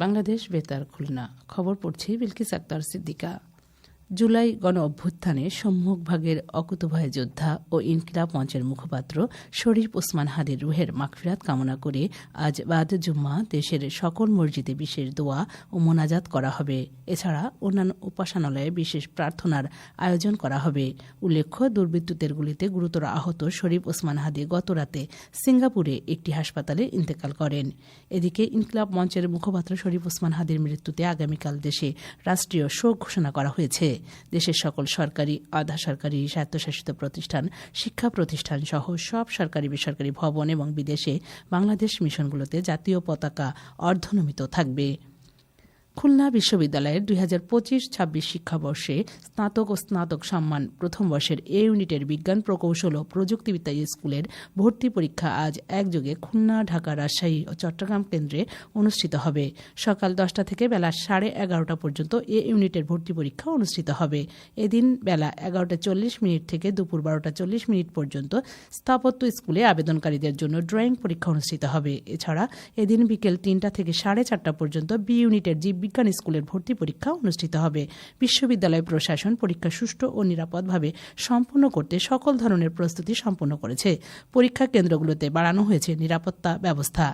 বাংলাদেশ বেতার খুলনা। খবর পড়ছি বিলকিস আক্তার সিদ্দিকা। জুলাই গণ অভ্যুত্থানে সম্মুখভাগের অকুতোভয় যোদ্ধা ও ইনকিলাব মঞ্চের মুখপাত্র শরীফ ওসমান হাদির রুহের মাগফিরাত কামনা করে আজ বাদ জুম্মা দেশের সকল মসজিদে বিশেষ দোয়া ও মোনাজাত করা হবে। এছাড়া অন্যান্য উপাসনালয়ে বিশেষ প্রার্থনার আয়োজন করা হবে। উল্লেখ্য, দুর্বৃত্তদের গুলিতে গুরুতর আহত শরীফ ওসমান হাদি গতরাতে সিঙ্গাপুরে একটি হাসপাতালে ইন্তেকাল করেন। এদিকে ইনকিলাব মঞ্চের মুখপাত্র শরীফ ওসমান হাদির মৃত্যুতে আগামীকাল দেশে রাষ্ট্রীয় শোক ঘোষণা করা হয়েছে। দেশের সকল সরকারি, আধা সরকারি, স্বায়ত্তশাসিত প্রতিষ্ঠান, শিক্ষা প্রতিষ্ঠান সহ সব সরকারি বেসরকারি ভবন এবং বিদেশে বাংলাদেশ মিশনগুলোতে জাতীয় পতাকা অর্ধনমিত থাকবে। খুলনা বিশ্ববিদ্যালয়ের 2025-26 শিক্ষাবর্ষে স্নাতক ও স্নাতক সম্মান প্রথম বর্ষের এ ইউনিটের বিজ্ঞান প্রকৌশল ও প্রযুক্তিবিদ্যা স্কুলের ভর্তি পরীক্ষা আজ একযোগে খুলনা, ঢাকা, রাজশাহী ও চট্টগ্রাম কেন্দ্রে অনুষ্ঠিত হবে। সকাল 10টা থেকে বেলা 11:30 পর্যন্ত এ ইউনিটের ভর্তি পরীক্ষা অনুষ্ঠিত হবে। এদিন বেলা 11:40 থেকে দুপুর 12:40 পর্যন্ত স্থাপত্য স্কুলে আবেদনকারীদের জন্য ড্রয়িং পরীক্ষা অনুষ্ঠিত হবে। এছাড়া এদিন বিকেল 3টা থেকে 4:30 পর্যন্ত বি ইউনিটের বিজ্ঞান স্কুলের ভর্তি পরীক্ষা অনুষ্ঠিত হবে। বিশ্ববিদ্যালয় প্রশাসন পরীক্ষা সুষ্ঠু ও নিরাপদভাবে সম্পন্ন করতে সকল ধরনের প্রস্তুতি সম্পন্ন করেছে। পরীক্ষা কেন্দ্রগুলোতে বাড়ানো হয়েছে নিরাপত্তা ব্যবস্থা।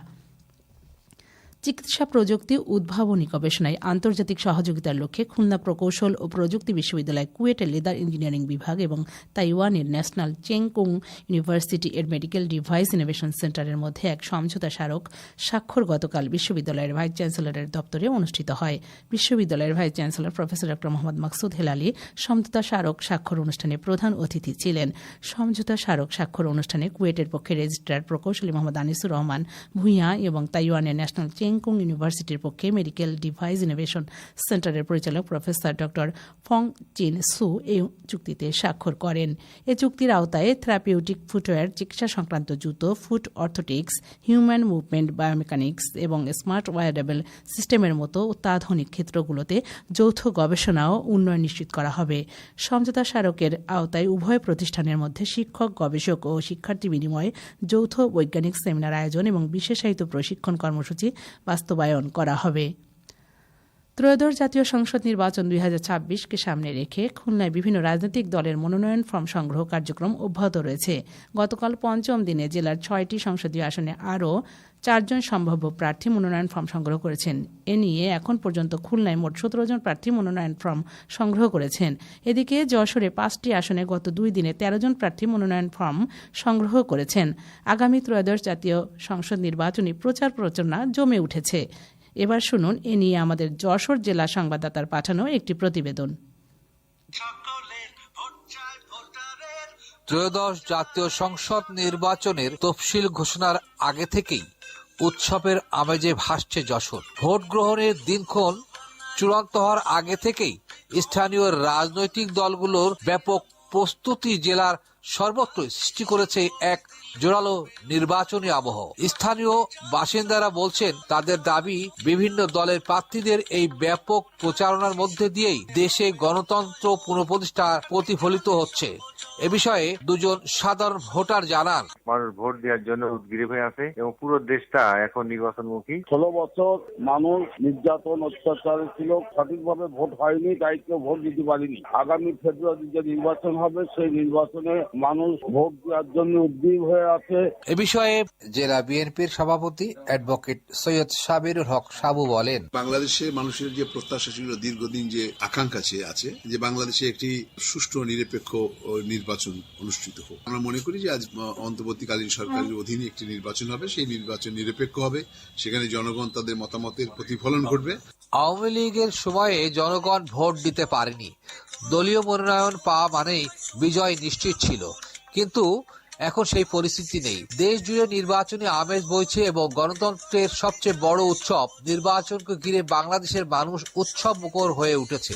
চিকিৎসা প্রযুক্তি উদ্ভাবনী গবেষণায় আন্তর্জাতিক সহযোগিতার লক্ষ্যে খুলনা প্রকৌশল ও প্রযুক্তি বিশ্ববিদ্যালয়, কুয়েটের লেদার ইঞ্জিনিয়ারিং বিভাগ এবং তাইওয়ানের ন্যাশনাল চেং কুং ইউনিভার্সিটি এর মেডিকেল ডিভাইস ইনোভেশন সেন্টারের মধ্যে এক সমঝোতা স্মারক স্বাক্ষর গতকাল বিশ্ববিদ্যালয়ের ভাইস চ্যান্সেলরের দপ্তরে অনুষ্ঠিত হয়। বিশ্ববিদ্যালয়ের ভাইস চ্যান্সেলর প্রফেসর ড. মোহাম্মদ মাকসুদ হেলালি সমঝোতা স্মারক স্বাক্ষর অনুষ্ঠানে প্রধান অতিথি ছিলেন। সমঝোতা স্মারক স্বাক্ষর অনুষ্ঠানে কুয়েটের পক্ষে রেজিস্ট্রার প্রকৌশলী মোহাম্মদ আনিসুর রহমান ভূঁইয়া এবং তাইওয়ানের ন্যাশনাল চেং কুং ইউনিভার্সিটির পক্ষে মেডিকেল ডিভাইস ইনোভেশন সেন্টারের পরিচালক প্রফেসর ড. ফং চিন সু এই চুক্তিতে স্বাক্ষর করেন। এ চুক্তির আওতায় থেরাপিউটিক ফুটওয়্যার, চিকিৎসা সংক্রান্ত জুতো, foot orthotics, human movement biomechanics এবং স্মার্ট ওয়ারেবল সিস্টেমের মতো অত্যাধুনিক ক্ষেত্রগুলোতে যৌথ গবেষণা ও উন্নয়ন নিশ্চিত করা হবে। সমঝোতা স্মারকের আওতায় উভয় প্রতিষ্ঠানের মধ্যে শিক্ষক, গবেষক ও শিক্ষার্থী বিনিময়ে যৌথ বৈজ্ঞানিক সেমিনার আয়োজন এবং বিশেষায়িত প্রশিক্ষণ কর্মসূচি বাস্তবায়ন করা হবে। ত্রয়োদশ জাতীয় সংসদ নির্বাচন 2026কে সামনে রেখে খুলনায় বিভিন্ন রাজনৈতিক দলের মনোনয়ন ফর্ম সংগ্রহ কার্যক্রম অব্যাহত রয়েছে। গতকাল পঞ্চম দিনে জেলার 6টি সংসদীয় আসনে আরও 4 জন সম্ভাব্য প্রার্থী মনোনয়ন ফর্ম সংগ্রহ করেছেন। এ নিয়ে এখন পর্যন্ত খুলনায় মোট 17 জন প্রার্থী মনোনয়ন ফর্ম সংগ্রহ করেছেন। এদিকে যশোরে 5টি আসনে গত 2 দিনে 13 জন প্রার্থী মনোনয়ন ফর্ম সংগ্রহ করেছেন। আগামী ত্রয়োদশ জাতীয় সংসদ নির্বাচনী প্রচার প্রচারণা জমে উঠেছে। এবার শুনুন এ নিয়ে আমাদের যশোর জেলা সংবাদদাতার পাঠানো একটি প্রতিবেদন। ত্রয়োদশ জাতীয় সংসদ নির্বাচনের তফসিল ঘোষণার আগে থেকেই উৎসবের আমেজে ভাসছে যশোর। ভোট গ্রহণের দিনক্ষণ চূড়ান্ত হওয়ার আগে থেকেই স্থানীয় রাজনৈতিক দলগুলোর ব্যাপক প্রস্তুতি জেলার সর্বত্র সৃষ্টি করেছে এক জোরালো নির্বাচনী আবহ। স্থানীয় বাসিন্দারা বলছেন, তাদের দাবি বিভিন্ন দলের প্রার্থীদের এই ব্যাপক প্রচারণার মধ্যে দিয়েই দেশে গণতন্ত্র পুনঃপ্রতিষ্ঠা প্রতিফলিত হচ্ছে। এ বিষয়ে দুজন সাধারণ ভোটার জানান, মানুষ ভোট দেওয়ার জন্য উদ্গ্রীব হয়ে আছে এবং পুরো দেশটা এখন নির্বাচনমুখী। 16 বছর মানুষ নির্যাতন অত্যাচার ছিল, সঠিকভাবে ভোট হয়নি, তাই কেউ ভোট দিতে পারেনি। আগামী ফেব্রুয়ারি যে নির্বাচন হবে সেই নির্বাচনে মানুষ ভোট দেওয়ার জন্য উদ্গ্রীব হয়ে আছে। এ বিষয়ে জেলা বিএনপির সভাপতি অ্যাডভোকেট সৈয়দ সাবিরুল হক সাবু বলেন, বাংলাদেশে মানুষের যে প্রত্যাশা ছিল, দীর্ঘদিন যে আকাঙ্ক্ষা আছে যে বাংলাদেশে একটি সুষ্ঠু নিরপেক্ষ নির্বাচন অনুষ্ঠিত হোক। আমরা মনে করি যে আজ অন্তর্বর্তীকালীন সরকারের অধীনে একটি নির্বাচন হবে, সেই নির্বাচন নিরপেক্ষ হবে, সেখানে জনগণ তাদের মতামতের প্রতিফলন ঘটবে। আওয়ামী লীগের সময়ে জনগণ ভোট দিতে পারেনি, দলীয় মনোনয়ন পাওয়া মানেই বিজয় নিশ্চিত ছিল, কিন্তু এখন সেই পরিস্থিতি নেই। দেশ জুড়ে নির্বাচনী আমেজ বইছে এবং গণতন্ত্রের সবচেয়ে বড় উৎসব নির্বাচনকে ঘিরে বাংলাদেশের মানুষ উৎসব মুখর হয়ে উঠেছে।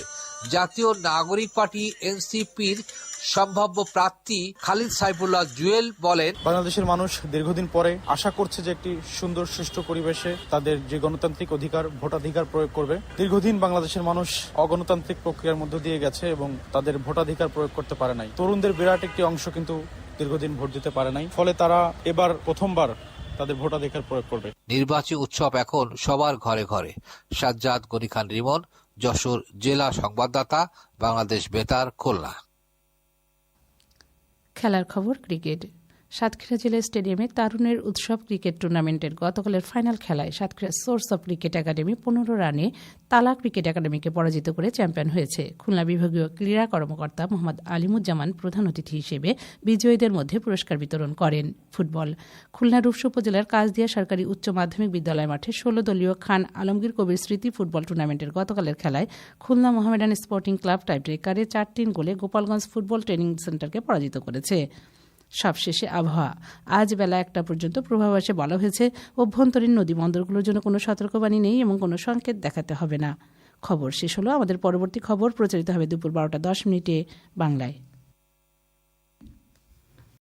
জাতীয় নাগরিক পার্টি এনসিপির সম্ভাব্য প্রার্থী খালিদ সাইফুল্লাহ জুয়েল বলেন, বাংলাদেশের মানুষ দীর্ঘদিন পরে আশা করছে যে একটি সুন্দর সুষ্ঠু পরিবেশে তাদের যে গণতান্ত্রিক অধিকার, ভোটাধিকার প্রয়োগ করবে। দীর্ঘদিন বাংলাদেশের মানুষ অগণতান্ত্রিক প্রক্রিয়ার মধ্য দিয়ে গেছে এবং তাদের ভোটাধিকার প্রয়োগ করতে পারে নাই। তরুণদের বিরাট একটি অংশ কিন্তু দীর্ঘদিন ভোট দিতে পারে নাই, ফলে তারা এবার প্রথমবার তাদের ভোটাধিকার প্রয়োগ করবে। নির্বাচনী উৎসব এখন সবার ঘরে ঘরে। সাজ্জাদ গনি খান রিমন, যশোর জেলা সংবাদদাতা, বাংলাদেশ বেতার, খুলনা। খেলার খবর ক্রিকেট। সাতক্ষীরা জেলা স্টেডিয়ামে তারুণের উৎসব ক্রিকেট টুর্নামেন্টের গতকালের ফাইনাল খেলায় Satkhira source of cricket academy 15 রানে তালা ক্রিকেট একাডেমিকে পরাজিত করে চ্যাম্পিয়ন হয়েছে। খুলনা বিভাগীয় ক্রীড়া কর্মকর্তা মোহাম্মদ আলিমুজ্জামান প্রধান অতিথি হিসেবে বিজয়ীদের মধ্যে পুরস্কার বিতরণ করেন। ফুটবল। খুলনা রূপসা উপজেলার কাজদিয়া সরকারি উচ্চ মাধ্যমিক বিদ্যালয় মাঠে 16 দলীয় খান আলমগীর কবির স্মৃতি ফুটবল টুর্নামেন্টের গতকালের খেলায় খুলনা মোহামেডান স্পোর্টিং ক্লাব টাইব্রেকারে 4-3 গোলে গোপালগঞ্জ ফুটবল ট্রেনিং সেন্টারকে পরাজিত করেছে। সবশেষে আবহাওয়া। আজ বেলা 1টা পর্যন্ত পূর্বাভাসে বলা হয়েছে অভ্যন্তরীণ নদী বন্দরগুলোর জন্য কোনো সতর্কবাণী নেই এবং কোনো সংকেত দেখাতে হবে না। খবর শেষ হলো। আমাদের পরবর্তী খবর প্রচারিত হবে দুপুর 12টা 10 মিনিটে বাংলায়।